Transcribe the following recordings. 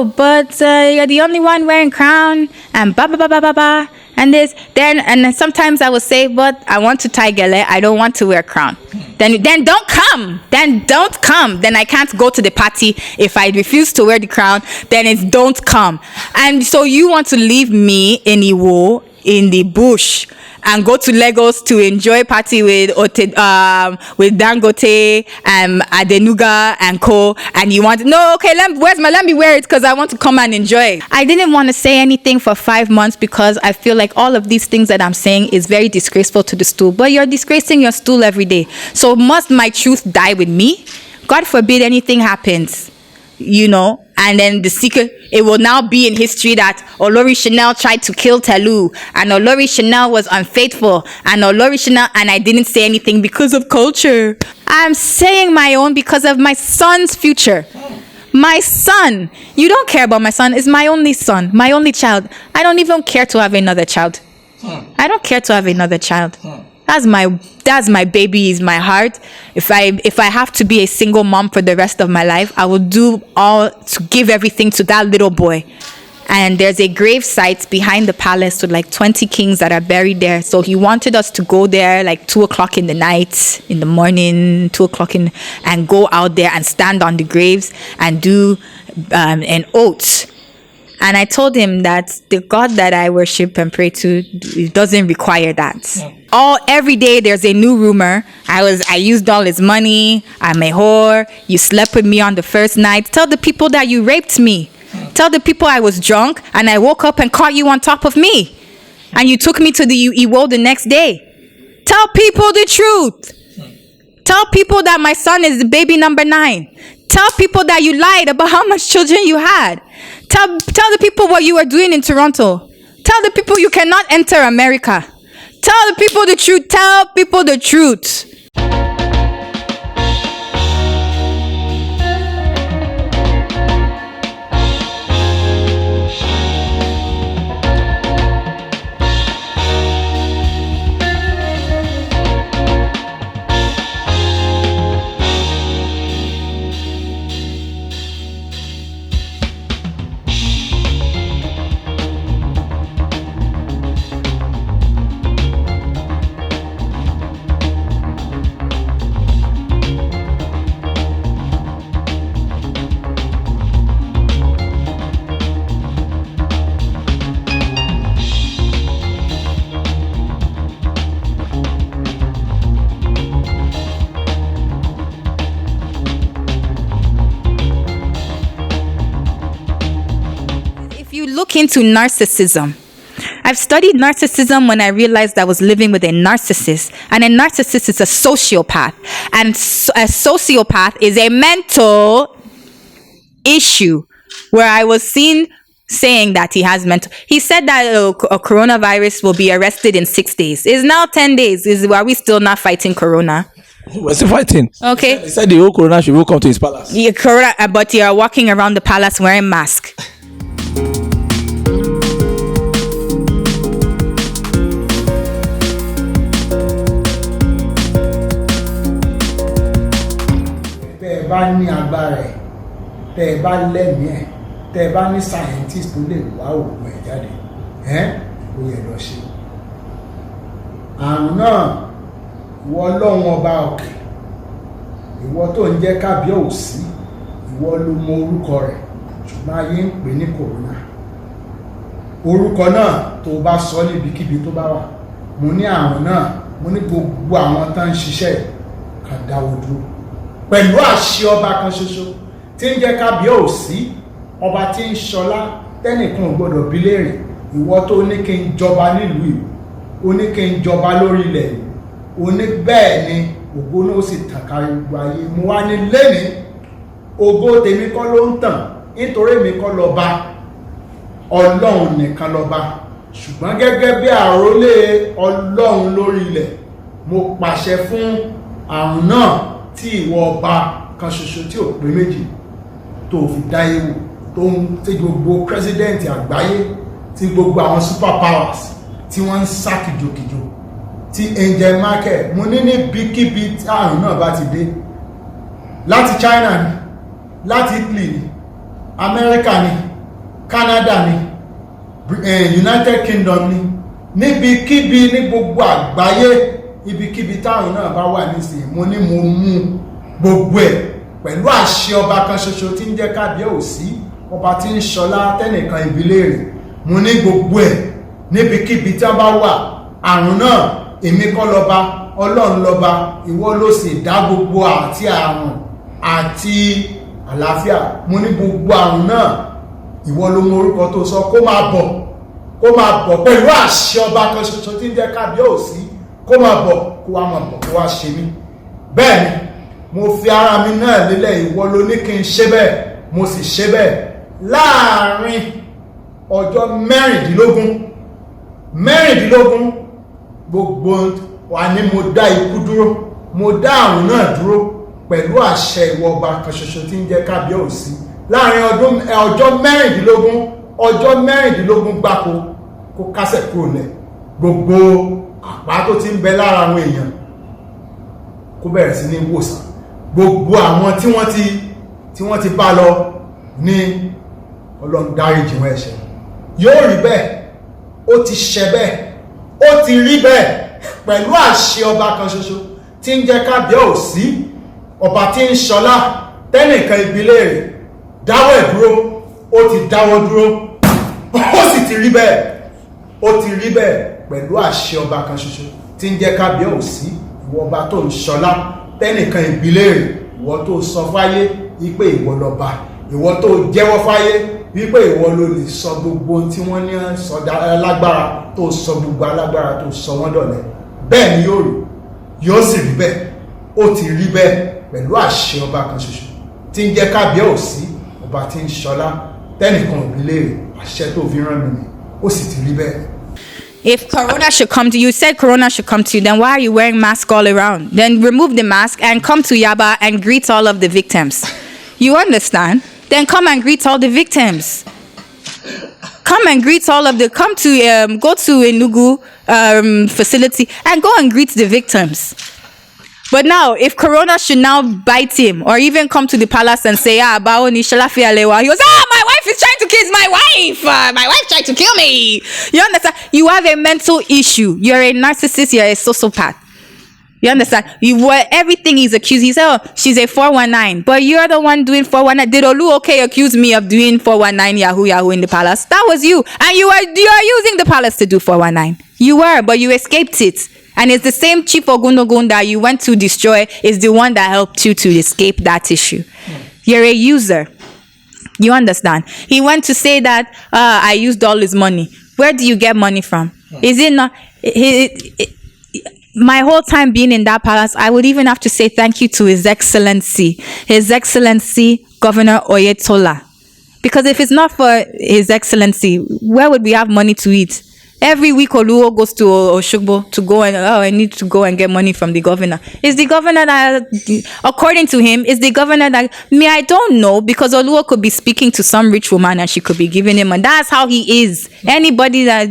but you're the only one wearing crown, and ba ba ba ba ba ba, and this, then, and sometimes I will say, but I want to tie gele, I don't want to wear crown. Then don't come. Then don't come. Then I can't go to the party. If I refuse to wear the crown, then it's don't come. And so you want to leave me in Iwo, in the bush, and go to Lagos to enjoy party with Dangote and Adenuga and co, and you want, no, okay, let me wear it because I want to come and enjoy. I didn't want to say anything for 5 months because I feel like all of these things that I'm saying is very disgraceful to the stool, but you're disgracing your stool every day. So must my truth die with me? God forbid anything happens, you know. And then the secret, it will now be in history that Olori Chanel tried to kill Telu, and Olori Chanel was unfaithful, and Olori Chanel, and I didn't say anything because of culture. I'm saying my own because of my son's future. My son, you don't care about my son, is my only son, my only child. I don't even care to have another child. I don't care to have another child. That's my baby, is my heart. If I have to be a single mom for the rest of my life, I will do all to give everything to that little boy. And there's a grave site behind the palace with like 20 kings that are buried there. So he wanted us to go there like 2:00 in the night, in the morning, 2:00 and go out there and stand on the graves and do an oath. And I told him that the God that I worship and pray to, it doesn't require that. Every day there's a new rumor. I used all his money. I'm a whore. You slept with me on the first night. Tell the people that you raped me. Tell the people I was drunk and I woke up and caught you on top of me. And you took me to the Iwo the next day. Tell people the truth. Tell people that my son is the baby number 9. Tell people that you lied about how much children you had. Tell the people what you were doing in Toronto. Tell the people you cannot enter America. Tell the people the truth. Tell people the truth. Into narcissism. I've studied narcissism when I realized I was living with a narcissist, and a narcissist is a sociopath, and a sociopath is a mental issue where I was seen saying that he has mental. He said that a coronavirus will be arrested in 6 days. It's now 10 days. Are we still not fighting corona? We're still fighting. Okay. He said the whole corona should come to his palace. Yeah, corona, but you're walking around the palace wearing mask. bá ní agbára ẹ̀ tẹ́ ẹ bá lẹ́mìí ẹ̀ tẹ́ ẹ bá ní scientist tó lè wá òògùn ẹ̀ jáde ó yẹ lọ ṣe. àrùn náà ìwọ ọlọ́run ọba òkè ìwọ tó ń jẹ́ kábíyèsí ìwọ ló mọ orúkọ rẹ̀ ṣùgbọ́n ayé ń pè ní kòrónà. orúkọ náà tó bá sọ níbikíbi tó bá wà mo ní àrùn náà mo ní gbogbo àwọn tó ń ṣiṣẹ́ ká dáwọ́ dúró pẹ̀lú àṣẹ ọba kan ṣoṣo tí ń jẹ́ kábíyèsí ọba tí ń ṣọlá tẹ́nìkan ò gbọ́dọ̀ bi léèrè ìwọ tó ní kí n jọba nílùú yìí ó ní kí n jọba lórí ilẹ̀ yìí ó ní bẹ́ẹ̀ ni ògo náà ó sì tàn kárí gbogbo ayé mo wá ní lẹ́ni ògo tèmi kọ́ ló ń tàn nítorí mi kọ́ lọ́ba ọlọ́run nìkan lọ́ba ṣùgbọ́n gẹ́gẹ́ bí àrólé ọlọ́run lórí ilẹ̀ mo pàṣẹ fún àrùn náà tí ìwọ ọba kan ṣoṣo tí ò pé méjì tó fi dáyé wò tó ń tí gbogbo pírẹsidẹ́ǹtì àgbáyé tí gbogbo àwọn super powers tí wọ́n ń sá kìjokìjo tí angel market mo ní níbikíbi tí àrùn náà bá ti dé láti China ni láti Italy ni Amẹ́ríkà ni Canada ni, United Kingdom ni, níbikíbi ní gbogbo àgbáyé, ibikíbi táwọn náà bá wà nísìnyí, mo ní mo mú gbogbo ẹ̀ pẹ̀lú àṣẹ ọba kan ṣoṣo tí ń jẹ́ kábíyèsí, ọba tí ń ṣọlá tẹ́nìkan ìbílẹ̀ rẹ̀, mo ní gbogbo ẹ̀ níbikíbi tí wọ́n bá wà. Àrùn náà èmi kọ́ lọ́ba, Ọlọ́run lọ́ba, ìwọ ló sì dá gbogbo àti àrùn àti àlàáfíà. Mo ní gbogbo àrùn náà ìwọ ló mọ orúkọ tó sọ kó máa bọ̀ pẹ̀lú àṣẹ ọba kan ṣoṣo tí ń jẹ́ kábíyèsí, kó máa bọ̀ kó wá ṣe mí. Bẹ́ẹ̀ ni mo fi ara mi náà lélẹ̀, ìwọ ló ní kí n ṣe bẹ́ẹ̀, mo sì ṣe bẹ́ẹ̀. Láàárín ọjọ́ mẹ́rìndínlógún gbogbo wa ni mo dá ikú dúró, mo dá àrùn náà dúró pẹ̀lú àṣẹ ìwọ ọba kan ṣoṣo tí ń jẹ́ kábíyèsí. Láàárín ọjọ́ mẹ́rìndínlógún gbáko kó kásẹ̀ kúrò lẹ̀. Gbogbo àpá tó ti ń bẹ lára àwọn èèyàn kó bẹ̀rẹ̀ sí ní wòsàn. Gbogbo àwọn tí wọ́n ti bá lọ ní Ọlọ́run dáríjì wọn ẹ̀ṣẹ̀. Yóò rí bẹ́ẹ̀, ó ti ṣẹ bẹ́ẹ̀, ó ti rí bẹ́ẹ̀ pẹ̀lú àṣẹ ọba kan ṣoṣo tí ń jẹ́ kábíyèsí, ọba tí ń ṣọlá tẹ́nìkan ìbílẹ̀ rẹ̀ dáwọ́ ẹ̀ dúró, ó ti dáwọ́ dúró, ó sì ti rí bẹ́ẹ̀, ó ti rí bẹ́ẹ̀ pẹ̀lú àṣẹ ọba kan ṣoṣo tí ń jẹ́ kábíyèsí, ìwọ ọba tó ń ṣọlá tẹ́nìkan ìbílẹ̀ rẹ̀, ìwọ tó sọ fáyé wípé ìwọ lọ́ba, ìwọ tó jẹ́wọ́ fáyé wípé ìwọ ló lè sọ gbogbo tí wọ́n ní sọdá alágbára, tó sọ gbogbo alágbára, tó sọ wọ́n dọ̀lẹ. Bẹ́ẹ̀ ni yóò sì rí bẹ́ẹ̀, ó ti rí bẹ́ẹ̀ pẹ̀lú àṣẹ ọba kan ṣoṣo tí ń jẹ́ kábíyèsí, ọba tí ń ṣọlá tẹ́nìkan ìbílẹ̀ rẹ̀, àṣẹ tó fi rán mi ni, ó sì ti rí bẹ́ẹ̀. If corona should come to you, said corona should come to you, then why are you wearing masks all around? Then remove the mask and come to Yaba and greet all of the victims. You understand? Then come and greet all the victims. Come and greet all of the, go to Enugu facility and go and greet the victims. But now, if corona should now bite him or even come to the palace and say, he goes, my wife is trying to kill my wife. My wife tried to kill me. You understand? You have a mental issue. You're a narcissist. You're a sociopath. You understand? Everything he's accused. He said, she's a 419. But you're the one doing 419. Did Oluwo accuse me of doing 419 Yahoo in the palace? That was you. And you are using the palace to do 419. You were, but you escaped it. And it's the same Chief Ogunogun that you went to destroy is the one that helped you to escape that issue. You're a user. You understand? He went to say that I used all his money. Where do you get money from? Is it not... my whole time being in that palace, I would even have to say thank you to His Excellency Governor Oyetola. Because if it's not for His Excellency, where would we have money to eat? Every week Oluwo goes to Oshogbo to go and, I need to go and get money from the governor. Is the governor that, according to him, is the governor that, I don't know, because Oluwo could be speaking to some rich woman and she could be giving him, and that's how he is. Anybody that...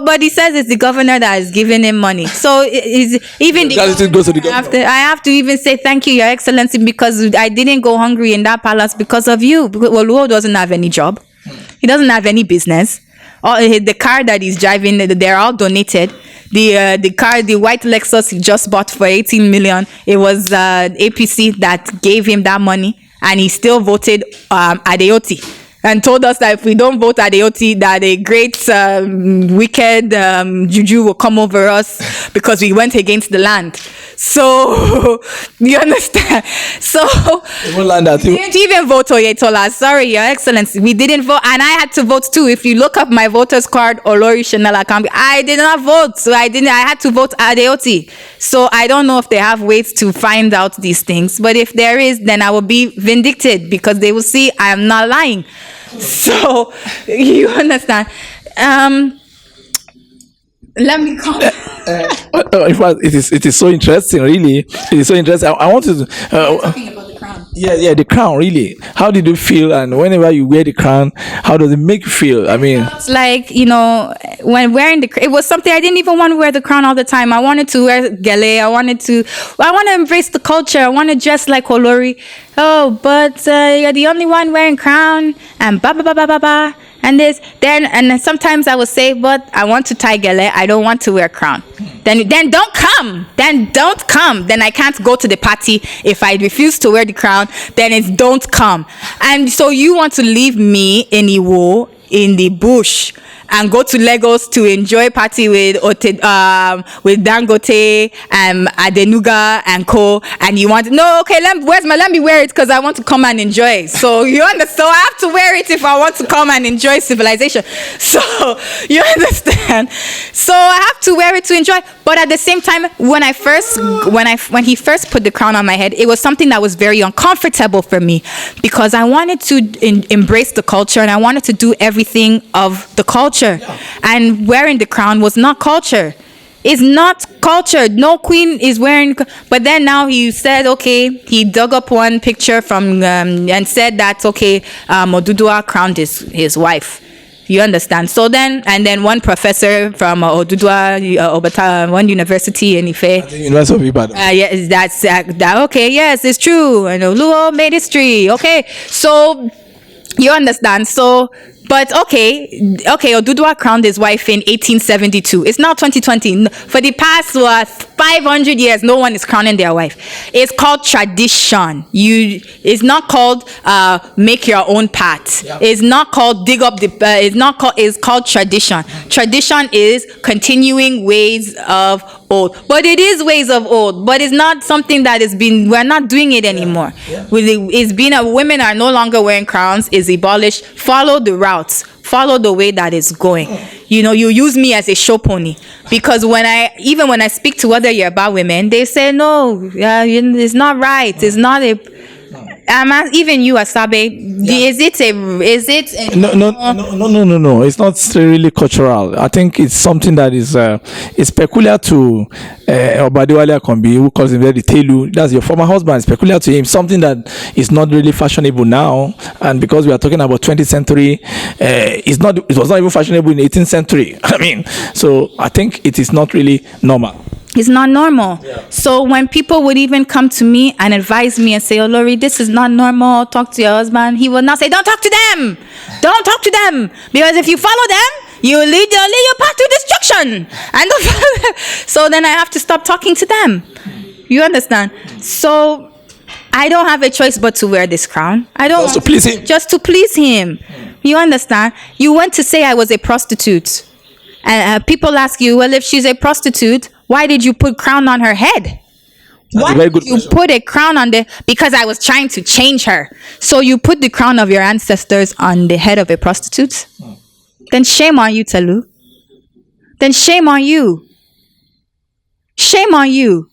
but he says it's the governor that is giving him money. So even I have to even say thank you, Your Excellency, because I didn't go hungry in that palace because of you. Because Oluwo doesn't have any job. He doesn't have any business. The car that he's driving, they're all donated. The car, the white Lexus he just bought for 18 million. It was APC that gave him that money, and he still voted Adeoti. And told us that if we don't vote Adeoti, that a great wicked juju will come over us because we went against the land. So you understand? So we didn't even vote Oyetola. Sorry, Your Excellency, we didn't vote, and I had to vote too. If you look up my voters card, Olori Chanel Akanbi, I did not vote, so I had to vote Adeoti. So I don't know if they have ways to find out these things, but if there is, then I will be vindicted because they will see I am not lying. So you understand? Let me come. In fact, it is so interesting. Really, it is so interesting. I want to. Talking about the crown. Yeah, the crown, really. How did you feel? And whenever you wear the crown, how does it make you feel? I mean, It's like, when wearing it was something I didn't even want to wear the crown all the time. I wanted to wear gele. I want to embrace the culture. I want to dress like Olori. Oh, but you're the only one wearing crown and ba ba ba ba ba ba. And then sometimes I would say, but I want to tie gele. I don't want to wear crown. Then don't come. Then don't come. Then I can't go to the party. If I refuse to wear the crown, then it's don't come. And so you want to leave me in Iwo, in the bush, and go to Lagos to enjoy party with Dangote and Adenuga and co. And you want let me wear it because I want to come and enjoy. So you understand? So I have to wear it if I want to come and enjoy civilization. So you understand? So I have to wear it to enjoy. But at the same time, when he first put the crown on my head, it was something that was very uncomfortable for me because I wanted to embrace the culture and I wanted to do everything of the culture. And wearing the crown was not culture. It's not culture. No queen is wearing. But then now he said, okay, he dug up one picture from and said that, okay, Oduduwa crowned his wife. You understand? So then one professor from Oduduwa, one university in Ife. at the University of Ibadan. Yes, that's that. Okay, yes, it's true. And Oluwo made history. Okay, so you understand? So. But okay, Oduduwa crowned his wife in 1872. It's now 2020. For the past 500 years, no one is crowning their wife. It's called tradition. It's not called make your own path. Yeah. It's not called dig up the. It's called tradition. Tradition is continuing ways of old, but it is ways of old. But it's not something that has been. We're not doing it anymore. Yeah. It's been women are no longer wearing crowns. Is abolished. Follow the route. Follow the way that it's going. You use me as a show pony because when I speak to other Yoruba women, they say no, it's not right. It's not a. Even you, Asabe, is it? No. It's not really cultural. I think it's something that is peculiar to Oba Adewale Akanbi, who calls him very Telu. That's your former husband. It's peculiar to him. Something that is not really fashionable now. And because we are talking about 20th century, it was not even fashionable in 18th century. I mean, so I think it is not really normal. It's not normal. Yeah. So when people would even come to me and advise me and say, "Oh, Lori, this is not normal. Talk to your husband," he will not say, "Don't talk to them. Don't talk to them. Because if you follow them, you lead your path to destruction." And so then I have to stop talking to them. You understand? So I don't have a choice but to wear this crown. I don't just to please him. Just to please him. You understand? You went to say I was a prostitute. And people ask you, well, if she's a prostitute, why did you put crown on her head? Why did you put a crown on because I was trying to change her. So you put the crown of your ancestors on the head of a prostitute? Then shame on you, Telu. Then shame on you. Shame on you.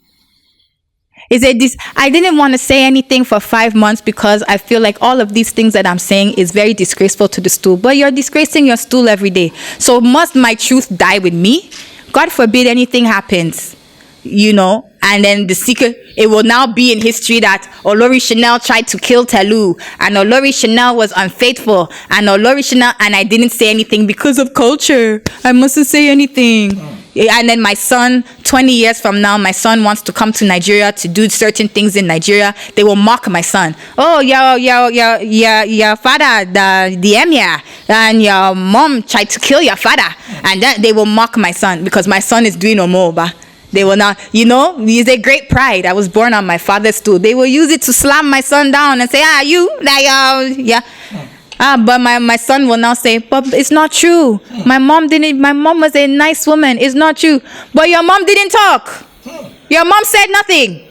Is it this? I didn't want to say anything for 5 months because I feel like all of these things that I'm saying is very disgraceful to the stool. But you're disgracing your stool every day. So must my truth die with me? God forbid anything happens, and then the secret, it will now be in history that Olori Chanel tried to kill Telu and Olori Chanel was unfaithful and and I didn't say anything because of culture. I mustn't say anything. And then my son, 20 years from now, my son wants to come to Nigeria to do certain things in Nigeria. They will mock my son. Oh, your father, the emir, and your mom tried to kill your father. And then they will mock my son because my son is doing Omoba. They will not, use a great pride. I was born on my father's stool. They will use it to slam my son down and say, but my son will now say, but it's not true. My mom was a nice woman. It's not true. But your mom didn't talk. Your mom said nothing.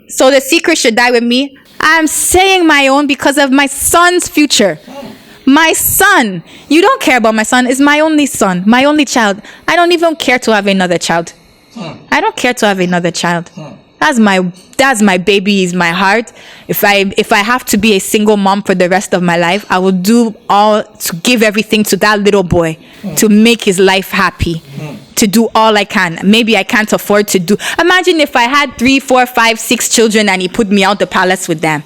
So the secret should die with me. I'm saying my own because of my son's future. My son. You don't care about my son. It's my only son, my only child. I don't even care to have another child. I don't care to have another child. That's my baby, is my heart. If I have to be a single mom for the rest of my life, I will do all to give everything to that little boy to make his life happy. To do all I can. Maybe I can't afford to do. Imagine if I had 3, 4, 5, 6 children and he put me out the palace with them.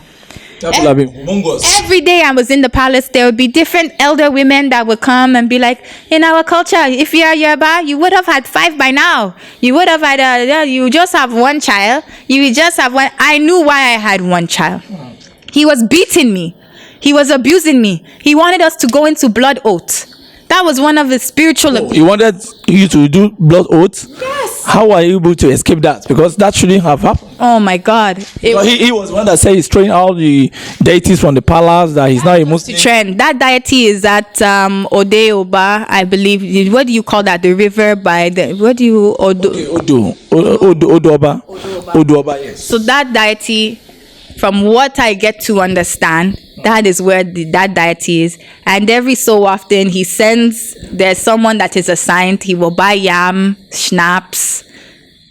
People have been humongous. Every day I was in the palace, there would be different elder women that would come and be like, in our culture, if you are Yoruba, you would have had 5 by now. You would have had, you just have 1 child. You just have 1. I knew why I had 1 child. He was beating me. He was abusing me. He wanted us to go into blood oath. That was one of the spiritual. He wanted you to do blood oath? Yes. How are you able to escape that? Because that shouldn't have happened. Oh my God. He was one that said he's throwing all the deities from the palace, that he's not a Muslim. Trend. That deity is at Oba, I believe. What do you call that? The river by the, what do you, Odoba, yes. So that deity, from what I get to understand, that is where that deity is. And every so often he sends, there's someone that is assigned, he will buy yam, schnapps,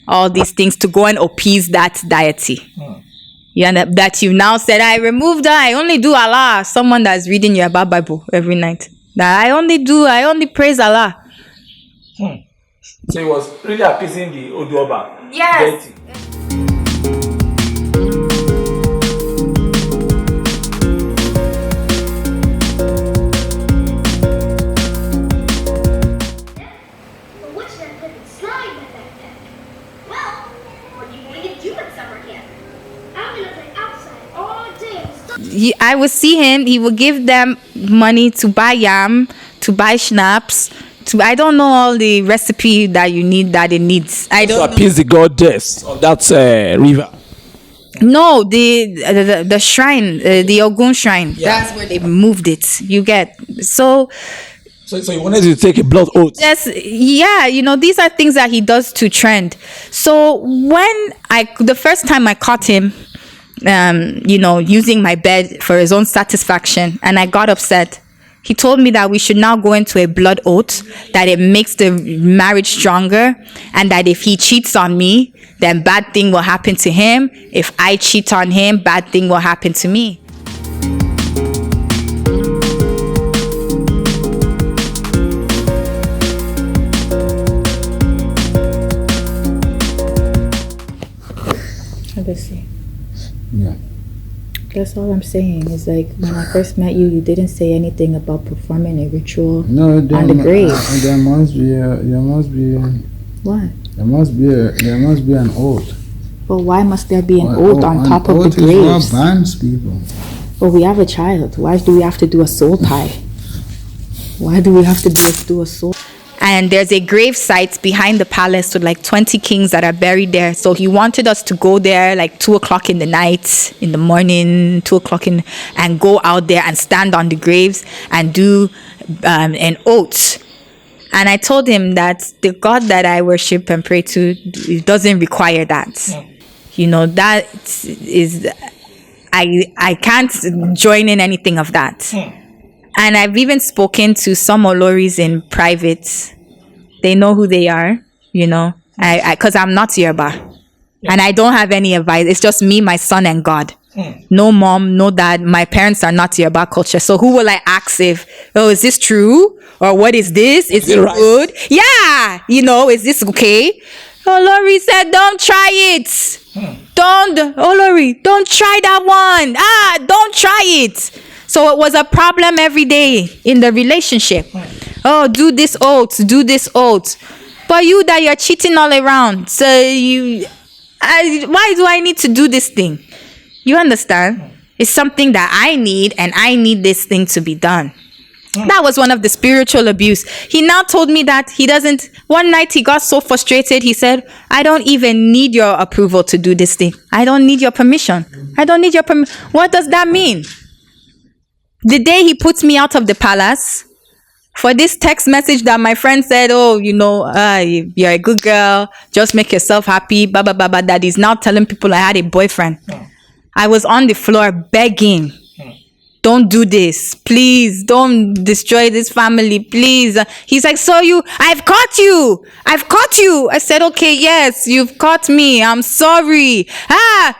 all these things to go and appease that deity. You know, that you now said, I removed her, I only do Allah. Someone that's reading your Bible every night. That I only praise Allah. So he was really appeasing the Odoba. Yes. Deity. I would see him, he would give them money to buy yam, to buy schnapps, I don't know all the recipe that you need, that it needs. I don't to appease the goddess of that river. No, the shrine, the Ogun shrine. Yeah. That's where they moved it. You get so you wanted to take a blood oath. Yes, yeah. You know, these are things that he does to trend. So when the first time I caught him, you know, using my bed for his own satisfaction, and I got upset. He told me that we should now go into a blood oath, that it makes the marriage stronger, and that if he cheats on me, then bad thing will happen to him. If I cheat on him, bad thing will happen to me. Obviously. Yeah. That's all I'm saying. Is like when I first met you, you didn't say anything about performing a ritual No, on the grave. There must be What? There must be an oath. But why must there be an oath on top of the oath graves? is what binds people. But we have a child. Why do we have to do a soul tie? Why do we have to do a soul? And there's a grave site behind the palace with like 20 kings that are buried there. So he wanted us to go there like 2:00 in the night, in the morning, 2:00 and go out there and stand on the graves and do an oath. And I told him that the God that I worship and pray to, it doesn't require that. You know, that is, I can't join in anything of that. And I've even spoken to some Oloris in private. They know who they are, you know, because I'm not Yoruba. And I don't have any advice. It's just me, my son, and God. No mom, no dad. My parents are not Yoruba culture. So who will I ask if, oh, is this true? Or what is this? Is it right? Good? Yeah. You know, is this okay? Olori said, don't try it. Olori, don't try that one. Don't try it. So it was a problem every day in the relationship. Oh, do this oath. But you that you're cheating all around. So why do I need to do this thing? You understand? It's something that I need, and I need this thing to be done. That was one of the spiritual abuse. He now told me that he doesn't. One night he got so frustrated. He said, I don't even need your approval to do this thing. I don't need your permission. What does that mean? The day he puts me out of the palace for this text message that my friend said, oh, you know, you're a good girl, just make yourself happy, blah, blah, blah, blah, that he's now telling people I had a boyfriend. I was on the floor begging, don't do this. Please, don't destroy this family, please. He's like, I've caught you. I said, okay, yes, you've caught me. I'm sorry.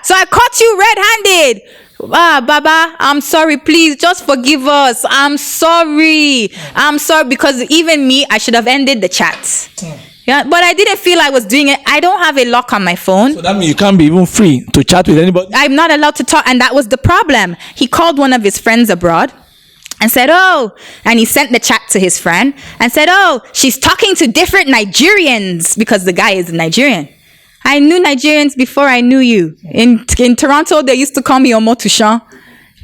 So I caught you red-handed. Baba, I'm sorry, please just forgive us. I'm sorry, because even me, I should have ended the chat. Yeah, but I didn't feel I was doing it. I don't have a lock on my phone. So that means you can't be even free to chat with anybody. I'm not allowed to talk, and that was the problem. He called one of his friends abroad and said, and he sent the chat to his friend and said, she's talking to different Nigerians, because the guy is Nigerian. I knew Nigerians before I knew you. In Toronto, they used to call me Omotushan.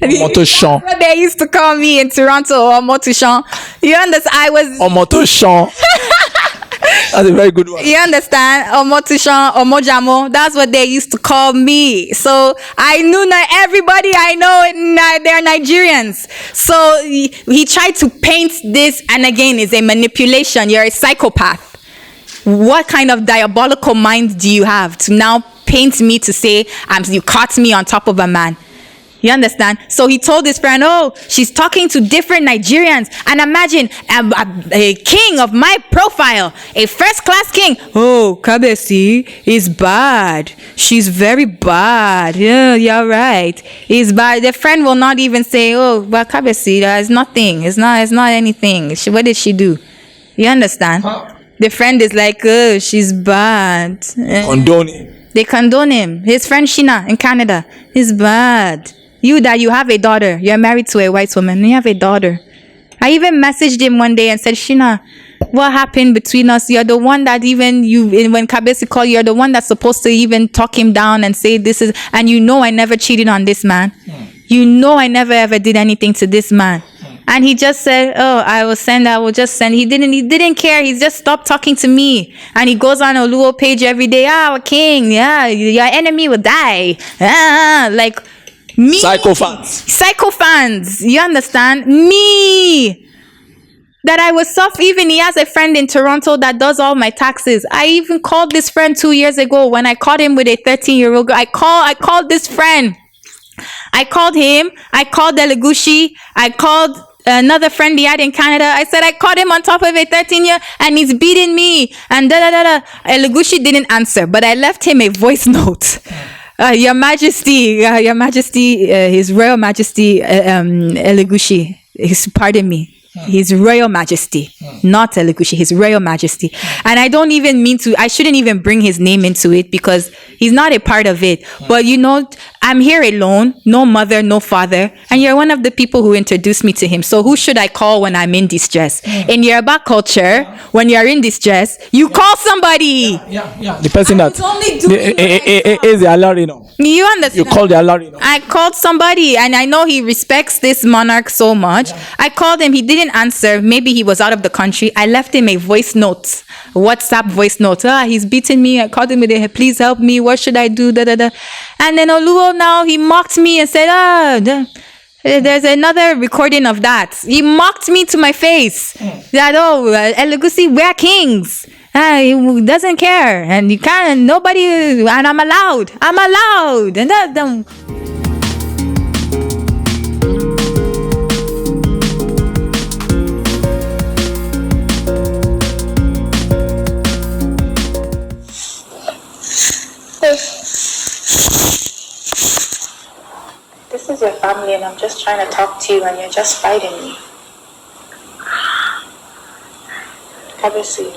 Omotushan. They used to call me in Toronto Omotushan. You understand? I was Omotushan. That's a very good one. You understand? Omotushan, Omojamo. That's what they used to call me. So I knew everybody I know, they're Nigerians. So he tried to paint this, and again, it's a manipulation. You're a psychopath. What kind of diabolical mind do you have to now paint me to say you caught me on top of a man? You understand? So he told his friend, she's talking to different Nigerians. And imagine a king of my profile, a first-class king. Kabesi is bad. She's very bad. Yeah, you're right. He's bad. The friend will not even say, but Kabesi, it's nothing. It's not anything. What did she do? You understand? The friend is like, she's bad. Condone him. They condone him. His friend Sheena in Canada is bad. You have a daughter. You're married to a white woman. You have a daughter. I even messaged him one day and said, Sheena, what happened between us? You're the one that when Kabesi called, you're the one that's supposed to even talk him down and say this is, and I never cheated on this man. I never ever did anything to this man. And he just said, I will just send. He didn't care. He just stopped talking to me. And he goes on Oluwo page every day. King, yeah, your enemy will die. Like me. Psychophants. You understand? Me. That I was soft. Even he has a friend in Toronto that does all my taxes. I even called this friend 2 years ago when I caught him with a 13-year-old girl. I called this friend. I called him. I called Delegushi. I called another friend he had in Canada. I said I caught him on top of a 13-year and he's beating me. And Delegushi didn't answer, but I left him a voice note. Your Majesty, His Royal Majesty, Elegushi, pardon me. His Royal Majesty, not Elegushi, His Royal Majesty. And I don't even I shouldn't even bring his name into it because he's not a part of it. But I'm here alone, no mother, no father. And you're one of the people who introduced me to him. So who should I call when I'm in distress? In Yoruba culture, when you're in distress, you call somebody. Yeah. The person that is the Olori. You understand? You call the Olori. I called somebody, and I know he respects this monarch so much. I called him. He didn't answer. Maybe he was out of the country. I left him a voice note, WhatsApp voice note. He's beating me. I called him with a, please help me. What should I do? And then Oluwo now, he mocked me and said, there's another recording of that. He mocked me to my face. That, Elegushi, we're kings. He doesn't care. And you can't, nobody, and I'm allowed. And that. This is your family and I'm just trying to talk to you and you're just fighting me. Obviously.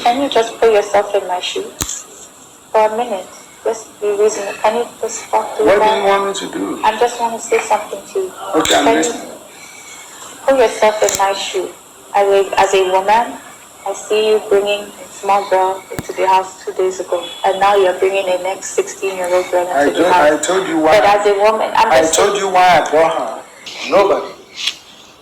Can you just put yourself in my shoes for a minute? Just be reasonable. Can you just talk to me? What do you want me to do? I just want to say something to you. Okay, I'm listening. Put yourself in my shoe. As a woman, I see you bringing a small girl into the house 2 days ago, and now you're bringing a next 16-year-old girl into the house. I told you why. But as a woman, I told you why I brought her. Nobody.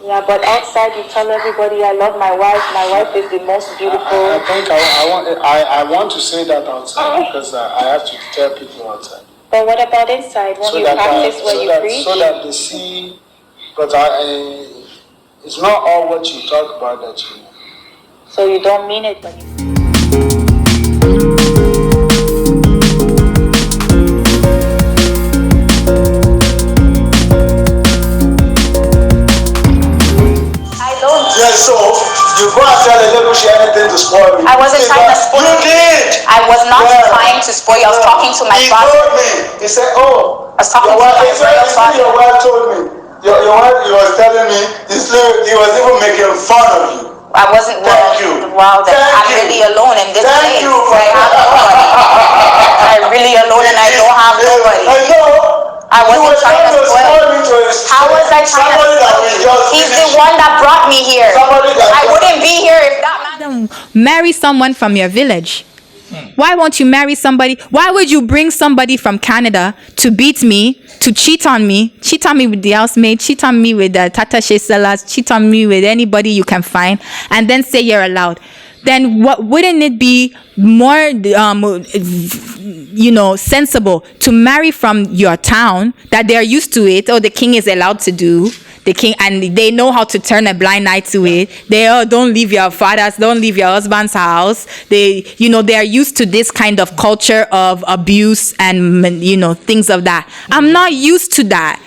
Yeah, but outside you tell everybody I love my wife. My wife is the most beautiful. I think I want to say that outside because I have to tell people outside. But what about inside? When you practice what you preach? So that they see. But it's not all what you talk about that you. So you don't mean it when you... I don't. Yeah, so you go and tell Elegushi anything to spoil me. I wasn't trying to spoil you. You did. I was not trying to spoil you. I was talking to my father. He told me. He said, I was talking to my real father. Your wife told me. Your wife, he was telling me, he was even making fun of you. I wasn't wow. That I'm really alone in this place. I have nobody. I'm really alone and I don't have nobody. I wasn't trying to spoil you. How was I trying to spoil you? He's the one that brought me here. I wouldn't be here if that man. Marry someone from your village. Why won't you marry somebody? Why would you bring somebody from Canada to beat me, to cheat on me with the housemaid, cheat on me with the tatashe sellers, cheat on me with anybody you can find, and then say you're allowed? Then what wouldn't it be more sensible to marry from your town that they're used to it, or the king is allowed to do the king, and they know how to turn a blind eye to it. They don't leave your father's, don't leave your husband's house. They are used to this kind of culture of abuse and things of that. I'm not used to that.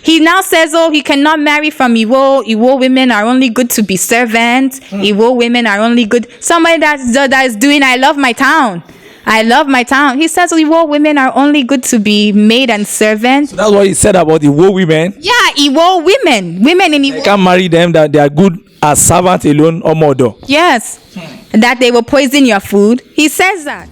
He now says, he cannot marry from Iwo. Iwo women are only good to be servants. Iwo women are only good. Somebody that is doing, I love my town. I love my town. He says Iwo women are only good to be maid and servants. So that's what he said about Iwo women. Yeah, Iwo women. Women in Iwo. You can't marry them, that they are good as servant alone or mother. Yes. That they will poison your food. He says that.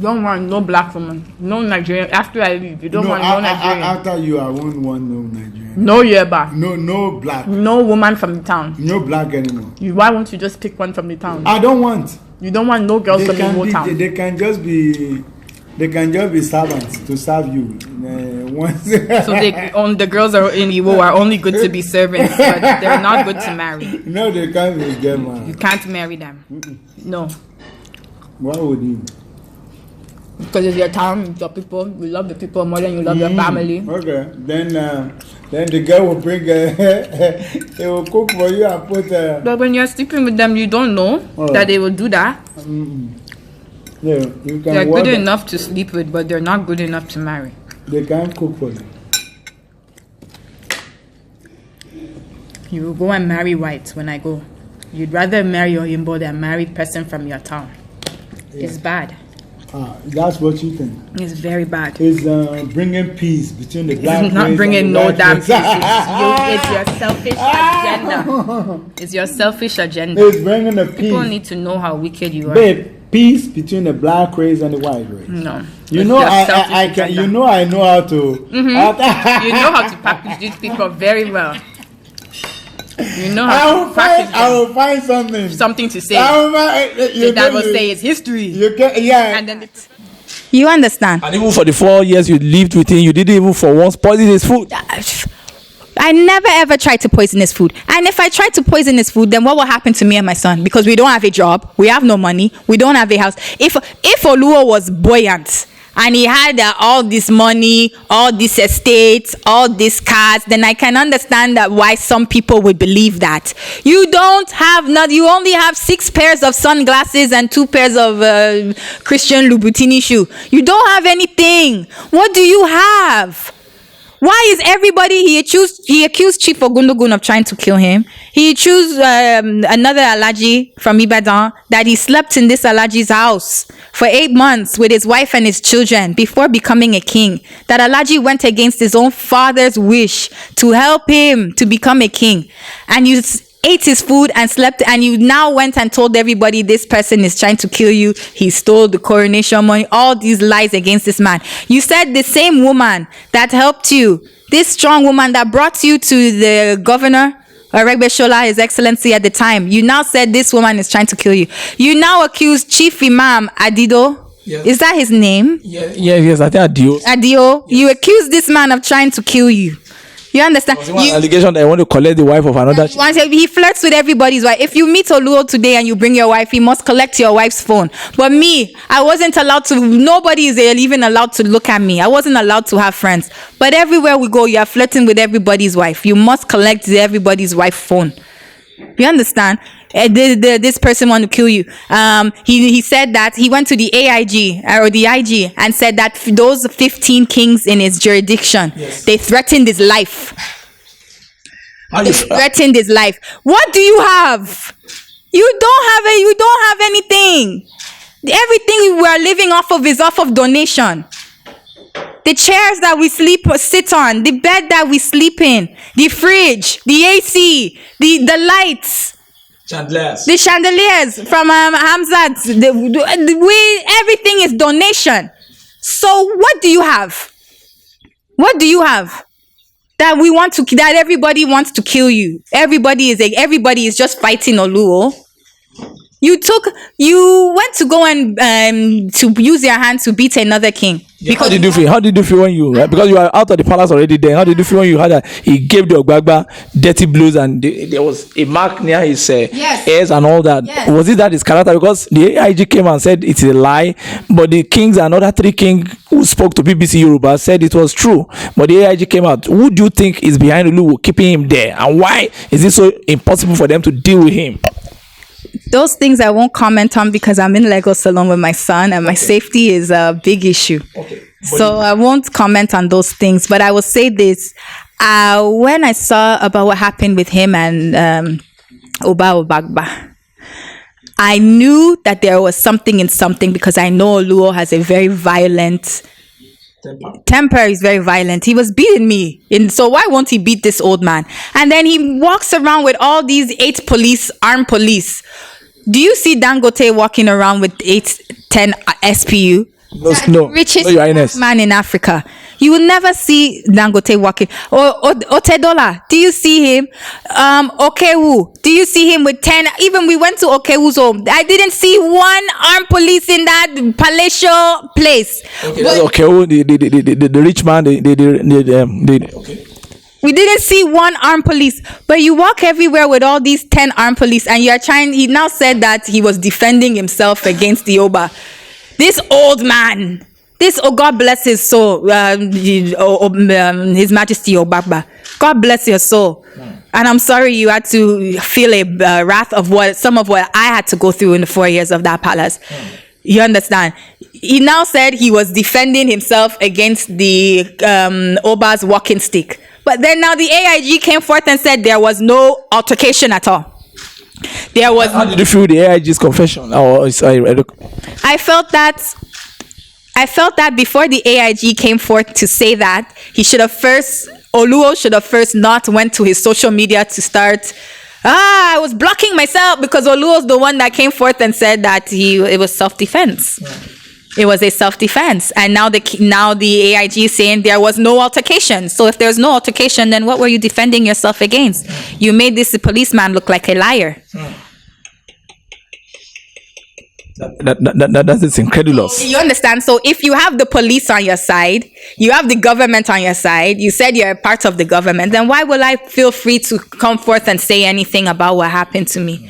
Don't want no black woman, no Nigerian. After I leave, you don't want no Nigerian. After you, I won't want no Nigerian. No Yoruba. No black. No woman from the town. No black anymore. Why won't you just pick one from the town? I don't want. You don't want no girls from the town. They can just be servants to serve you. So the girls are in Iwo are only good to be servants, but they're not good to marry. No, they can't be get married. You can't marry them. No. Why would you? Because it's your town, it's your people. You love the people more than you love your family. Okay, then the girl will bring they will cook for you and put. But when you're sleeping with them, you don't know that they will do that. Yeah, you can. They're good enough to sleep with, but they're not good enough to marry. They can't cook for you. You will go and marry white when I go. You'd rather marry your Imbo than marry person from your town. Yeah. It's bad. That's what you think. It's very bad. It's bringing peace between the black race. It's not bringing and no the damn race. peace. It's your selfish agenda. It's your selfish agenda. It's bringing the peace. People need to know how wicked you are. Babe, peace between the black race and the white race. No. You know I can. You know I know how to. You know how to package these people very well. You know how I will find something to say. That will say it's history. And then you understand. And even for the 4 years you lived with him, you didn't even for once poison his food. I never ever tried to poison his food. And if I tried to poison his food, then what will happen to me and my son? Because we don't have a job, we have no money, we don't have a house. If Oluwo was buoyant and he had all this money, all this estates, all these cars, then I can understand that why some people would believe that. You don't have you only have 6 pairs of sunglasses and 2 pairs of Christian Louboutin shoe. You don't have anything. What do you have? Why is everybody he accused Chief Ogundogun of trying to kill him? He accused another Alhaji from Ibadan that he slept in this Alhaji's house for 8 months with his wife and his children before becoming a king. That Alhaji went against his own father's wish to help him to become a king. And you ate his food and slept, and you now went and told everybody this person is trying to kill you. He stole the coronation money. All these lies against this man. You said the same woman that helped you, this strong woman that brought you to the governor, Aregbesola, His Excellency at the time. You now said this woman is trying to kill you. You now accuse Chief Imam Adido. Yes. Is that his name? Yes, I think Adio. Yes. You accuse this man of trying to kill you. You understand? Allegation that I want to collect the wife of another. He flirts with everybody's wife. If you meet Oluwo today and you bring your wife, he must collect your wife's phone. But me, I wasn't allowed to. Nobody is even allowed to look at me. I wasn't allowed to have friends. But everywhere we go, you are flirting with everybody's wife. You must collect everybody's wife's phone. You understand? This person want to kill you. He said that he went to the AIG or the IG and said that those 15 kings in his jurisdiction, they threatened his life. Threatened his life. What do you have? You don't have anything. Everything we are living off of is off of donation. The chairs that we sit on, the bed that we sleep in, the fridge, the AC, the lights, the chandeliers from Hamzat, everything is donation. So what do you have? What do you have that that everybody wants to kill you? Everybody is just fighting Oluwo. You went to go and to use your hand to beat another king. How did you feel? How did you feel when you because you were out of the palace already then? How did you feel when you heard that he gave the Ogbagba dirty blows and there was a mark near his ears and all that? Yes. Was it that his character? Because the AIG came and said it's a lie, but the kings and other 3 kings who spoke to BBC Yoruba said it was true. But the AIG came out. Who do you think is behind Oluwo keeping him there, and why is it so impossible for them to deal with him? Those things I won't comment on because I'm in Lagos alone with my son and my safety is a big issue. So I won't comment on those things. But I will say this. When I saw about what happened with him and Oba Obagba, I knew that there was something in something because I know Oluwo has a very violent temper. Is very violent. He was beating me. So why won't he beat this old man? And then he walks around with all these 8 armed police. Do you see Dangote walking around with 10 SPU? No, richest man in Africa. You will never see Dangote walking. Otedola, do you see him? Okewu, do you see him with 10? Even we went to Okewu's home. I didn't see one armed police in that palatial place. Okay, that's Okewu, the rich man. Okay. We didn't see one armed police, but you walk everywhere with all these 10 armed police, and he now said that he was defending himself against the Oba. This old man, God bless his soul, His Majesty Obagba. God bless your soul. And I'm sorry you had to feel a wrath of some of what I had to go through in the 4 years of that palace. You understand? He now said he was defending himself against the Oba's walking stick. But then now the AIG came forth and said there was no altercation at all. There was. How did you feel the AIG's confession? I felt that before the AIG came forth to say that, Oluwo should have first not went to his social media to start. I was blocking myself because Oluwo's the one that came forth and said that it was self-defense. It was a self-defense. And now the AIG is saying there was no altercation. So if there's no altercation, then what were you defending yourself against? You made this policeman look like a liar. That's incredulous. You understand? So if you have the police on your side, you have the government on your side, you said you're a part of the government, then why will I feel free to come forth and say anything about what happened to me?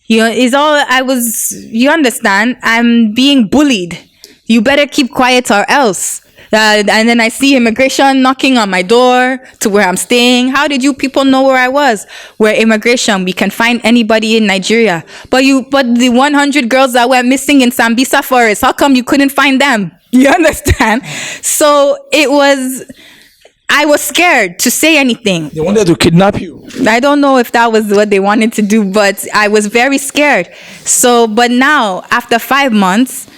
You understand? I'm being bullied. You better keep quiet or else. And then I see immigration knocking on my door to where I'm staying. How did you people know where I was? We're immigration. We can find anybody in Nigeria. But the 100 girls that were missing in Sambisa Forest, how come you couldn't find them? You understand? So I was scared to say anything. They wanted to kidnap you. I don't know if that was what they wanted to do, but I was very scared. So, but now, after 5 months,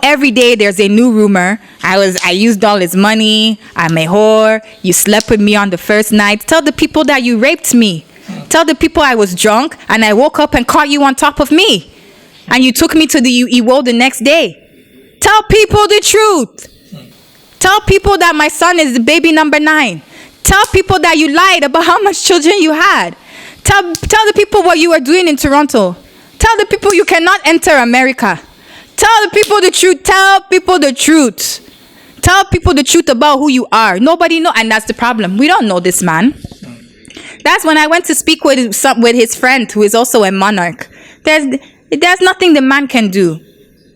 every day there's a new rumor. I used all his money. I'm a whore. You slept with me on the first night. Tell the people that you raped me. Tell the people I was drunk and I woke up and caught you on top of me. And you took me to the Iwo the next day. Tell people the truth. Tell people that my son is the baby number 9. Tell people that you lied about how much children you had. Tell the people what you were doing in Toronto. Tell the people you cannot enter America. Tell the people the truth. Tell people the truth. Tell people the truth about who you are. Nobody knows, and that's the problem. We don't know this man. That's when I went to speak with his friend, who is also a monarch. There's nothing the man can do.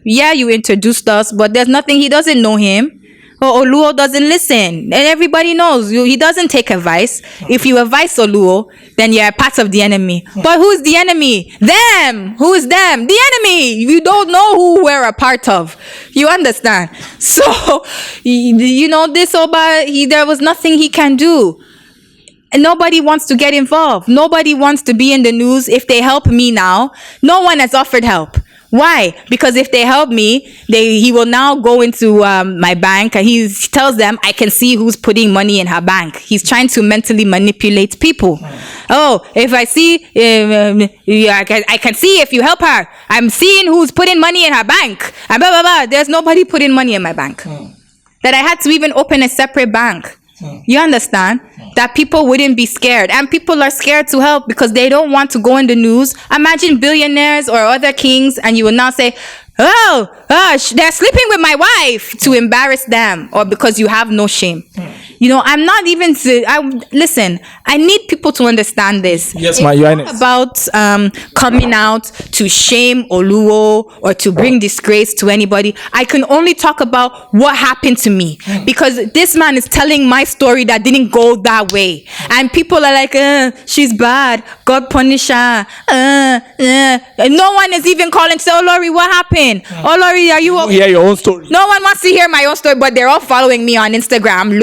Yeah, you introduced us, but there's nothing. He doesn't know him. Or Oluwo doesn't listen. And everybody knows he doesn't take advice. If you advise Oluwo, then you're a part of the enemy. But who's the enemy? Them. Who is them? The enemy. You don't know who we're a part of. You understand? So, this Oba, there was nothing he can do. And nobody wants to get involved. Nobody wants to be in the news. If they help me now, no one has offered help. Why? Because if they help me, he will now go into my bank and he tells them I can see who's putting money in her bank. He's trying to mentally manipulate people. Oh, if I see, I can see if you help her. I'm seeing who's putting money in her bank. And blah, blah, blah. There's nobody putting money in my bank. That I had to even open a separate bank. You understand? That people wouldn't be scared. And people are scared to help because they don't want to go in the news. Imagine billionaires or other kings and you will now say, they're sleeping with my wife, to embarrass them, or because you have no shame. You know, I'm not even listen, I need people to understand this. Yes, my Highness. It's not about coming out to shame Oluwo or to bring disgrace to anybody. I can only talk about what happened to me, because this man is telling my story that didn't go that way. And people are like, she's bad, God punish her. No one is even calling to say, Olori, what happened? Olori, are you okay? Hear your own story. No one wants to hear my own story, but they're all following me on Instagram,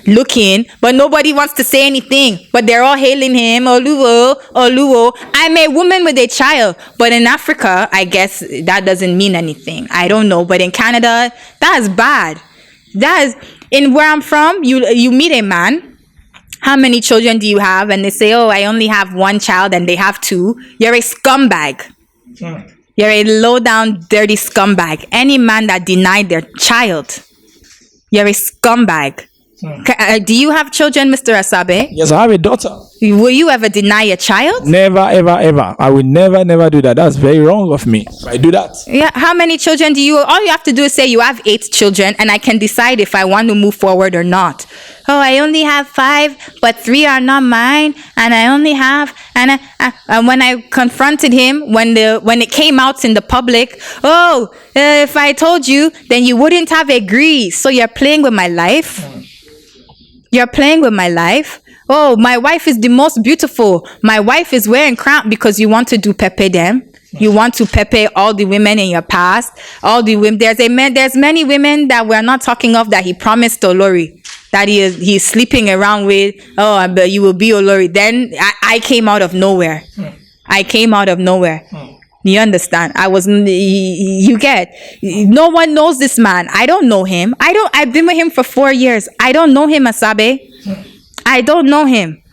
looking, but nobody wants to say anything. But they're all hailing him, Oluwo. I'm a woman with a child, but in Africa, I guess that doesn't mean anything. I don't know, but in Canada, that's bad. In where I'm from, you meet a man. How many children do you have? And they say, oh, I only have one child, and they have two. You're a scumbag. You're a low-down, dirty scumbag. Any man that denied their child, you're a scumbag. Do you have children, Mr. Asabe? Yes, I have a daughter. Will you ever deny a child? Never, ever, ever. I will never do that. That's very wrong of me. I do that. Yeah. How many children do you? All you have to do is say you have 8 children, and I can decide if I want to move forward or not. Oh, I only have 5, but 3 are not mine, and I only have. And when I confronted him, when it came out in the public, if I told you, then you wouldn't have agreed. So you're playing with my life. You're playing with my life. Oh, my wife is the most beautiful. My wife is wearing crown because you want to do pepe them. You want to pepe all the women in your past. All the women. There's many women that we're not talking of that he promised Olori that he's sleeping around with. Oh, but you will be Olori. Then I came out of nowhere. I came out of nowhere. You understand? You get, no one knows this man. I don't know him. I've been with him for 4 years. I don't know him, Asabe. I don't know him.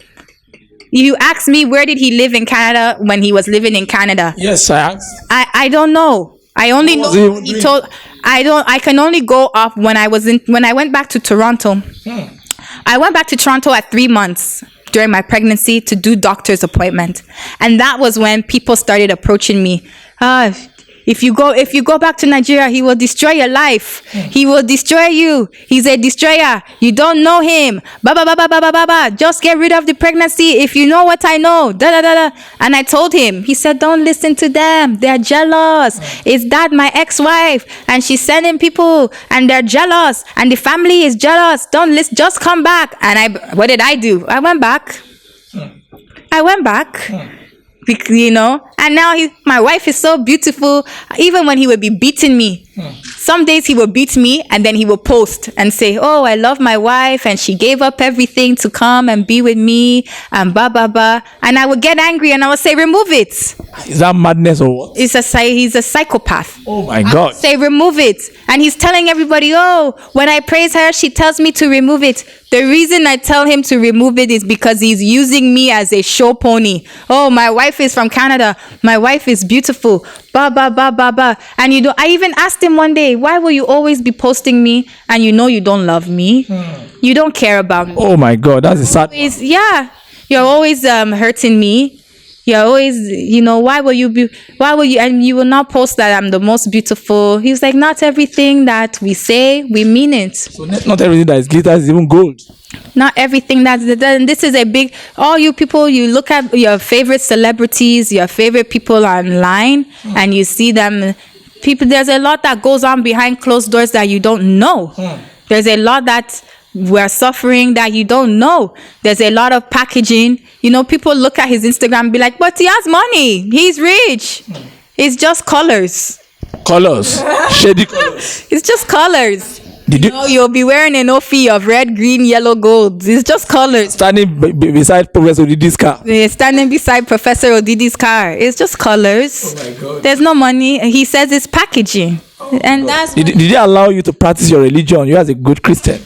You asked me where did he live in Canada when he was living in Canada. Yes, I asked. I don't know. I only know he told. I can only go off when I went back to Toronto. I went back to Toronto at 3 months during my pregnancy to do doctor's appointment. And that was when people started approaching me. If you go back to Nigeria, he will destroy your life. He will destroy you. He's a destroyer. You don't know him. Just get rid of the pregnancy. If you know what I know. And I told him. He said, don't listen to them. They're jealous. Is that my ex-wife? And she's sending people and they're jealous. And the family is jealous. Don't listen. Just come back. And what did I do? I went back. You know, and now my wife is so beautiful. Even when he would be beating me, some days he would beat me and then he would post and say, oh, I love my wife and she gave up everything to come and be with me and and I would get angry and I would say, remove it. Is that madness or what? He's a psychopath. Oh my God. I would say remove it. And he's telling everybody, oh, when I praise her, she tells me to remove it. The reason I tell him to remove it is because he's using me as a show pony. Oh, my wife is from Canada. My wife is beautiful. And I even asked him one day, why will you always be posting me and you know you don't love me? You don't care about me. Oh my God, that's a sad. You're always hurting me. You're always, why will you, and you will not post that I'm the most beautiful. He was like, not everything that we say, we mean it. So not everything that is glitter is even gold. Not everything this is a big, all you people, you look at your favorite celebrities, your favorite people online, and you see them, there's a lot that goes on behind closed doors that you don't know. There's a lot that we're suffering that you don't know. There's a lot of packaging. People look at his Instagram and be like, but he has money. He's rich. It's just colors. Shady colors. It's just colors. Did you No, you'll be wearing an Ofi of red, green, yellow, gold. It's just colors. standing beside Professor Didi's car? Standing beside Professor Odidi's car. It's just colors. Oh my God. There's no money. He says it's packaging. And that's Did they allow you to practice your religion? You as a good Christian?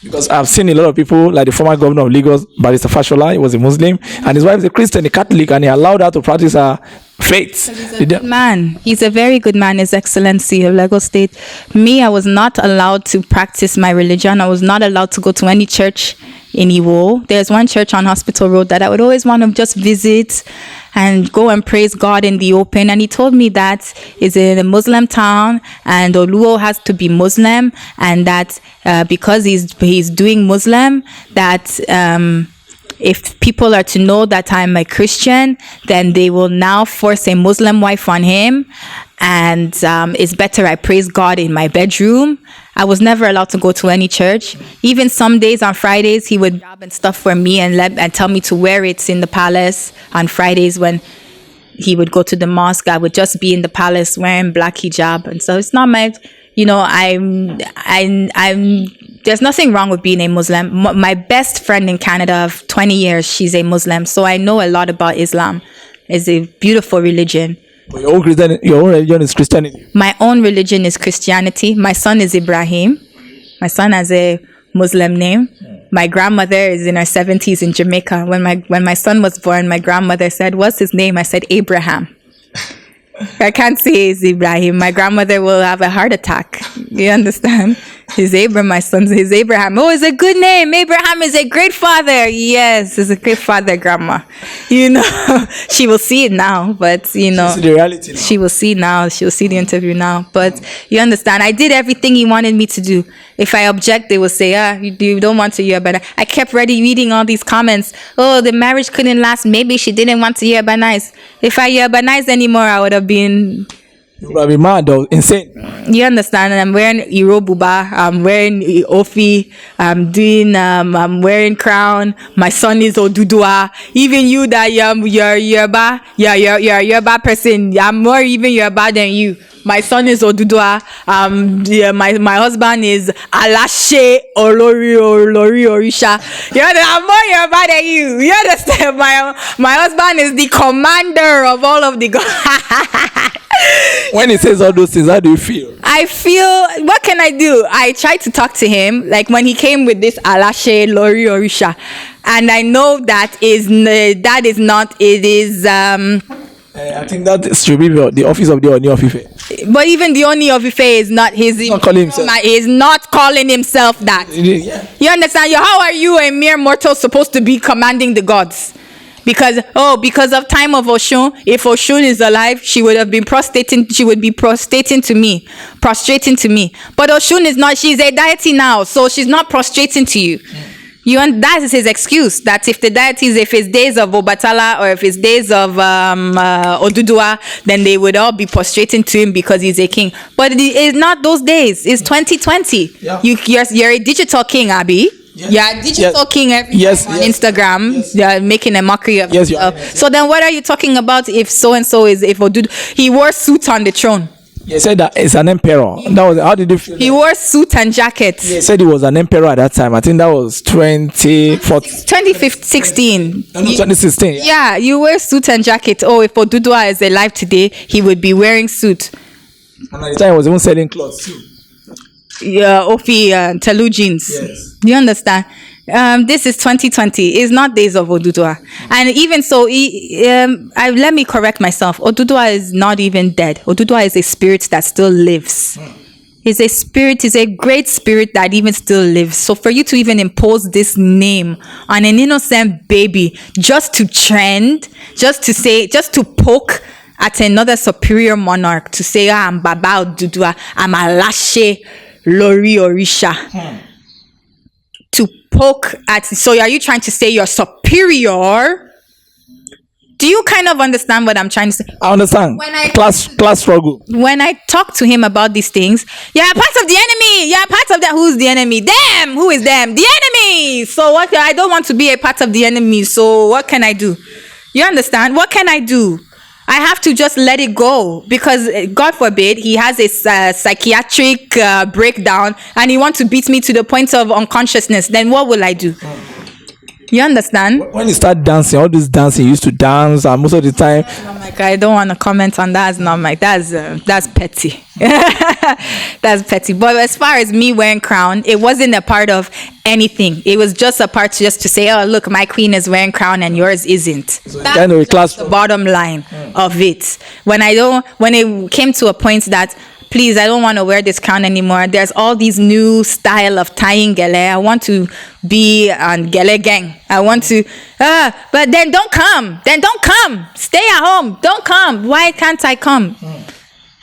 Because I've seen a lot of people, like the former governor of Lagos, Barrister Fashola, he was a Muslim, and his wife is a Christian, a Catholic, and he allowed her to practice her faith. man. He's a very good man, His Excellency of Lagos State. Me, I was not allowed to practice my religion. I was not allowed to go to any church in Iwo. There's one church on Hospital Road that I would always want to just visit and go and praise God in the open. And he told me that is in a Muslim town and Oluwo has to be Muslim, and that because he's doing Muslim, that if people are to know that I'm a Christian, then they will now force a Muslim wife on him. And it's better I praise God in my bedroom. I was never allowed to go to any church. Even some days on Fridays, he would grab and stuff for me and tell me to wear it in the palace. On Fridays when he would go to the mosque, I would just be in the palace wearing black hijab. And so it's not my, I'm there's nothing wrong with being a Muslim. My best friend in Canada of 20 years, she's a Muslim. So I know a lot about Islam. It's a beautiful religion. But your own religion is Christianity. My own religion is Christianity. My son is Ibrahim. My son has a Muslim name. My grandmother is in her 70s in Jamaica. When my son was born, my grandmother said, "What's his name?" I said, "Abraham." I can't say it's Ibrahim. My grandmother will have a heart attack. You understand? He's Abraham, my son's is Abraham. Oh, it's a good name. Abraham is a great father. Yes, it's a great father, grandma. She will see it now, but See the reality now. she will see now. She will see the interview now. But you understand, I did everything he wanted me to do. If I object, they will say, you don't want to hear about it. I kept reading all these comments. Oh, the marriage couldn't last. Maybe she didn't want to hear about nice. If I hear about nice anymore, I would have been... You would have been mad or insane. You understand? I'm wearing Irobuba. I'm wearing Ofi. I'm wearing crown. My son is Odudua. Even you that you're Yoruba. You're Yoruba person. I'm more even Yoruba than you. My son is Odudua. My husband is Alashe Olori Orisha. I'm more Yoruba than you. You understand? My husband is the commander of all of the gods. When he says all those things, how do you feel? I feel, what can I do? I tried to talk to him, like when he came with this Alashe Lori Orisha, and I know that is not. It is. I think that should be the office of the Oni of Ife. But even the Oni of Ife is not his. He's not calling himself. He's not calling himself that. Yeah. You understand? How are you, a mere mortal, supposed to be commanding the gods? Because of time of Osun, if Osun is alive, she would have been prostrating to me. But Osun is not, she's a deity now, so she's not prostrating to you. That is his excuse, that if the deities, if it's days of Obatala or if it's days of Odudua, then they would all be prostrating to him because he's a king. But it's not those days. It's 2020. Yeah. You're a digital king, Abi. Yes. Yeah, digital king every time on Instagram. Yes. They're making a mockery of yourself. So then what are you talking about if so-and-so is, if Odudu, he wore suit on the throne. He said that it's an emperor. That was, how did you feel? He wore suit and jacket. He said he was an emperor at that time. I think that was 2016. 2016. Yeah, you wear suit and jacket. Oh, if Odudua is alive today, he would be wearing suit. And at the time, he was even selling clothes too. Yeah, Ofi Telu jeans. Yes. Do you understand? This is 2020. It's not days of Odudua. And even so, let me correct myself. Odudua is not even dead. Odudua is a spirit that still lives. It's a spirit, it's a great spirit that even still lives. So for you to even impose this name on an innocent baby just to trend, just to poke at another superior monarch, to say, I'm Baba Odudua, I'm Alashe Lori Orisha. To poke at, so are you trying to say you're superior? Do you kind of understand what I'm trying to say? I understand. Class struggle. When I talk to him about these things, you're part of the enemy. You're part of that. Who's the enemy? Them. Who is them? The enemy. So what? I don't want to be a part of the enemy. So what can I do? You understand? What can I do? I have to just let it go because, God forbid, he has a psychiatric breakdown and he wants to beat me to the point of unconsciousness. Then what will I do? You understand? When you start dancing, all this dancing, you used to dance, and most of the time, I don't want to comment on that. It's not my that's petty. That's petty. But as far as me wearing crown, it wasn't a part of anything. It was just a part just to say, oh look, my queen is wearing crown and yours isn't. So that's kind of a class. the bottom line of it. When it came to a point that, please, I don't want to wear this crown anymore. There's all these new style of tying gele. I want to be on gele gang. I want to, but then don't come. Then don't come. Stay at home. Don't come. Why can't I come?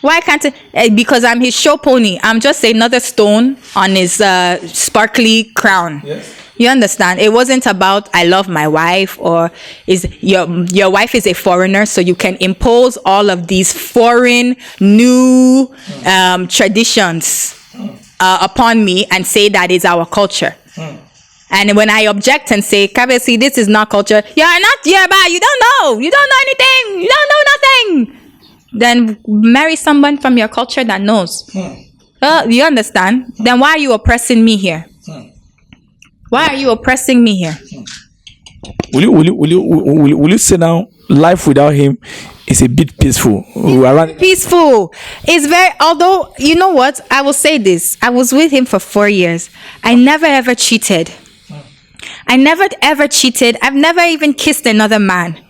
Why can't I? Because I'm his show pony. I'm just another stone on his sparkly crown. Yes. You understand? It wasn't about I love my wife or is your wife is a foreigner, so you can impose all of these foreign new traditions upon me and say that is our culture. And when I object and say, Kabesi, this is not culture, you're not Yoruba, you don't know anything, you don't know nothing. Then marry someone from your culture that knows. You understand? Then why are you oppressing me here? Why are you oppressing me here? Will you say now life without him is a bit peaceful? Peaceful. It's very, although, you know what? I will say this. I was with him for 4 years. I never ever cheated. I've never even kissed another man.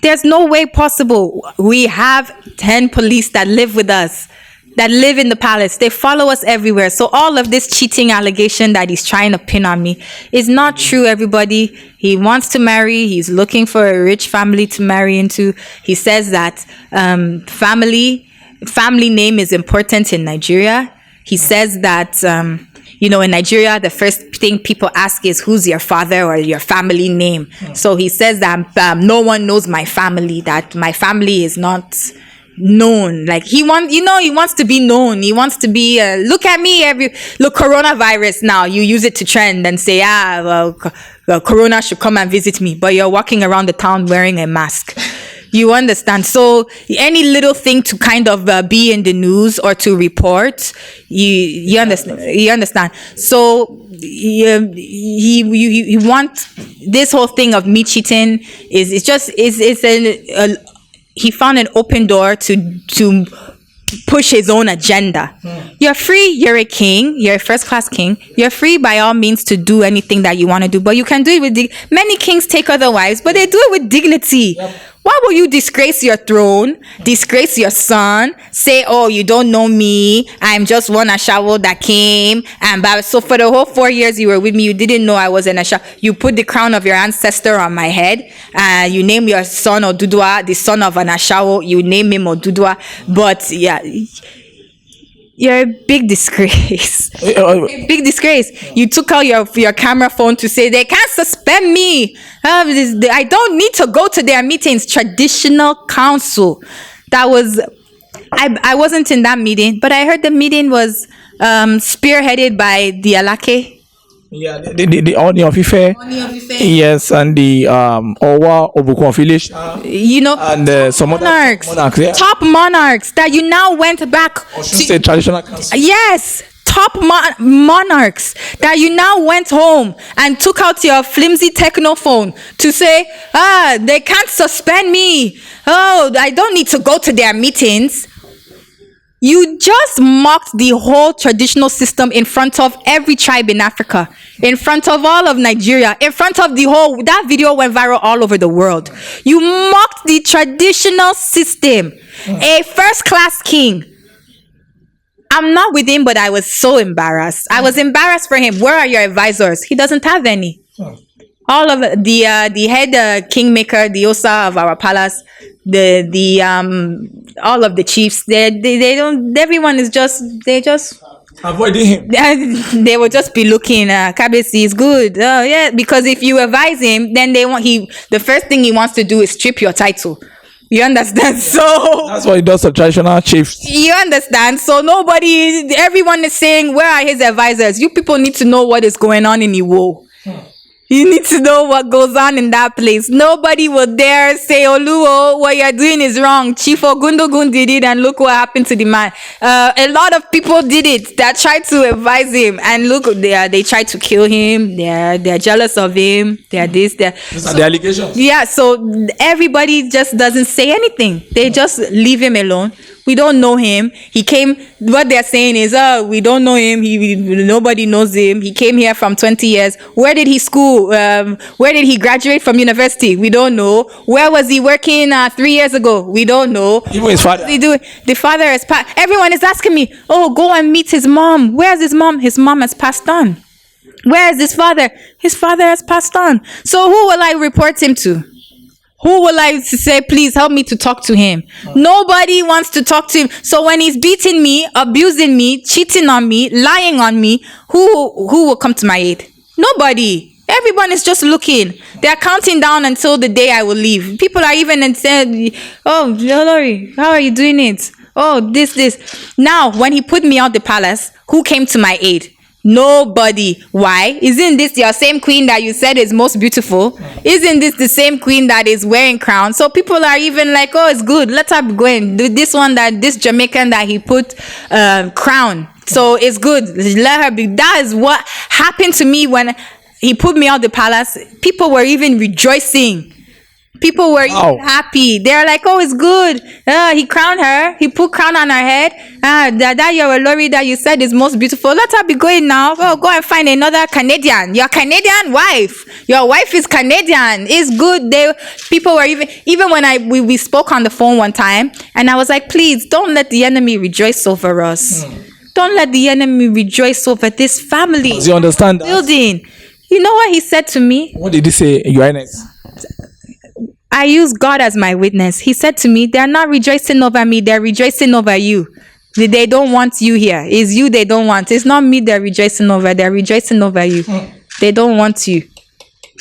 There's no way possible. We have 10 police that live with us, that live in the palace. They follow us everywhere. So all of this cheating allegation that he's trying to pin on me is not true, everybody. He wants to marry. He's looking for a rich family to marry into. He says that family name is important in Nigeria. He says that, in Nigeria, the first thing people ask is, who's your father or your family name? So he says that no one knows my family, that my family is not known. Like he wants to be known. He wants to be, look at me, look, coronavirus now. You use it to trend and say, Corona should come and visit me. But you're walking around the town wearing a mask. You understand? So any little thing to kind of be in the news or to report, you understand? You understand? So he wants this whole thing of me cheating he found an open door to push his own agenda. You're free. You're a king. You're a first-class king. You're free by all means to do anything that you want to do, but you can do it with many kings take other wives, but they do it with dignity. Yep. Why will you disgrace your throne, disgrace your son, say, oh, you don't know me, I'm just one Ashawo that came, so for the whole 4 years you were with me, you didn't know I was an Ashawo. You put the crown of your ancestor on my head, you name your son Odudua, the son of an Ashawo, you name him Odudua, but yeah, you're a big disgrace. A big disgrace. You took out your camera phone to say they can't suspend me. I don't need to go to their meetings. Traditional council. That was. I wasn't in that meeting, but I heard the meeting was spearheaded by the Alake. Yeah, the Oni of Ife. Yes, and the Owa Obukon village. And some monarchs. Yeah. Top monarchs that you now went back Osun State Traditional Council. Yes, top monarchs that you now went home and took out your flimsy techno phone to say, they can't suspend me. Oh, I don't need to go to their meetings. You just mocked the whole traditional system in front of every tribe in Africa, in front of all of Nigeria, in front of that video went viral all over the world. You mocked the traditional system. A first-class king. I'm not with him, but I was so embarrassed. I was embarrassed for him. Where are your advisors? He doesn't have any. All of the head kingmaker, the Osa of our palace, all of the chiefs, they don't. Everyone is they just avoiding him. They will just be looking. Kabesi is good. Oh yeah, because if you advise him, then the first thing he wants to do is strip your title. You understand? So that's what he does to traditional chiefs. You understand? So everyone is saying, where are his advisors? You people need to know what is going on in Iwo. You need to know what goes on in that place. Nobody will dare say, Oluwo, what you're doing is wrong. Chief Ogundogun did it and look what happened to the man. A lot of people did it that tried to advise him, and look, they tried to kill him. They're jealous of him. They're this, they're... These are the allegations. Yeah, so everybody just doesn't say anything. They just leave him alone. We don't know him. He came, what they're saying is, we don't know him. Nobody knows him. He came here from 20 years. Where did he school? Where did he graduate from university? We don't know. Where was he working 3 years ago? We don't know. Even his father. The father has passed. Everyone is asking me, oh, go and meet his mom. Where's his mom? His mom has passed on. Where is his father? His father has passed on. So who will I report him to? Who will I say, please help me to talk to him? Nobody wants to talk to him. So when he's beating me, abusing me, cheating on me, lying on me, who will come to my aid? Nobody. Everyone is just looking. They're counting down until the day I will leave. People are even saying, oh, Olori, how are you doing it? Oh, this. Now, when he put me out the palace, who came to my aid? Nobody. Why? Isn't this your same queen that you said is most beautiful? Isn't this the same queen that is wearing crown? So people are even like, oh, it's good, let her be going. This Jamaican that he put crown, so it's good, let her be. That is what happened to me when he put me out the palace. People were even rejoicing. People were even happy. They're like, oh, it's good. He crowned her. He put crown on her head. That your Olori that you said is most beautiful. Let her be going now. Oh, go and find another Canadian. Your Canadian wife. Your wife is Canadian. It's good. People were even when we spoke on the phone one time, and I was like, please don't let the enemy rejoice over us. Don't let the enemy rejoice over this family. Does he understand building? You know what he said to me? What did he say, Your Highness? I use God as my witness. He said to me, they're not rejoicing over me, they're rejoicing over you. They don't want you here. It's you they don't want. It's not me they're rejoicing over. They're rejoicing over you. They don't want you.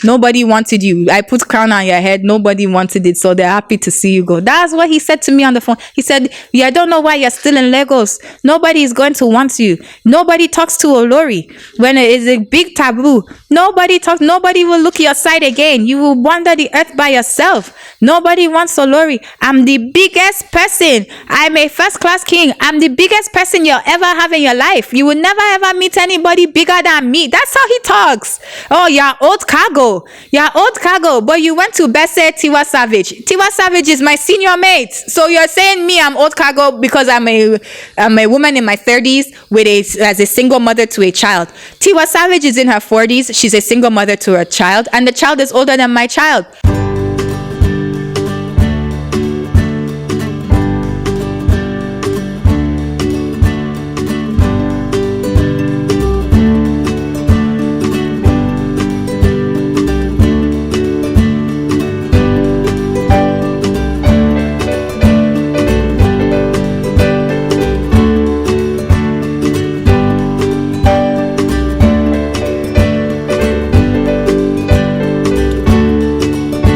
Nobody wanted you. I put crown on your head. Nobody wanted it. So they're happy to see you go. That's what he said to me on the phone. He said, yeah, I don't know why you're still in Lagos. Nobody is going to want you. Nobody talks to Olori. When it is a big taboo, nobody talks. Nobody will look your side again. You will wander the earth by yourself. Nobody wants Olori. I'm the biggest person. I'm a first class king. I'm the biggest person you'll ever have in your life. You will never ever meet anybody bigger than me. That's how he talks. Oh, you're old cargo. You're old cargo, but you went to Besse Tiwa Savage. Tiwa Savage is my senior mate. So you're saying me I'm old cargo because I'm a woman in my 30s as a single mother to a child. Tiwa Savage is in her 40s. She's a single mother to a child, and the child is older than my child.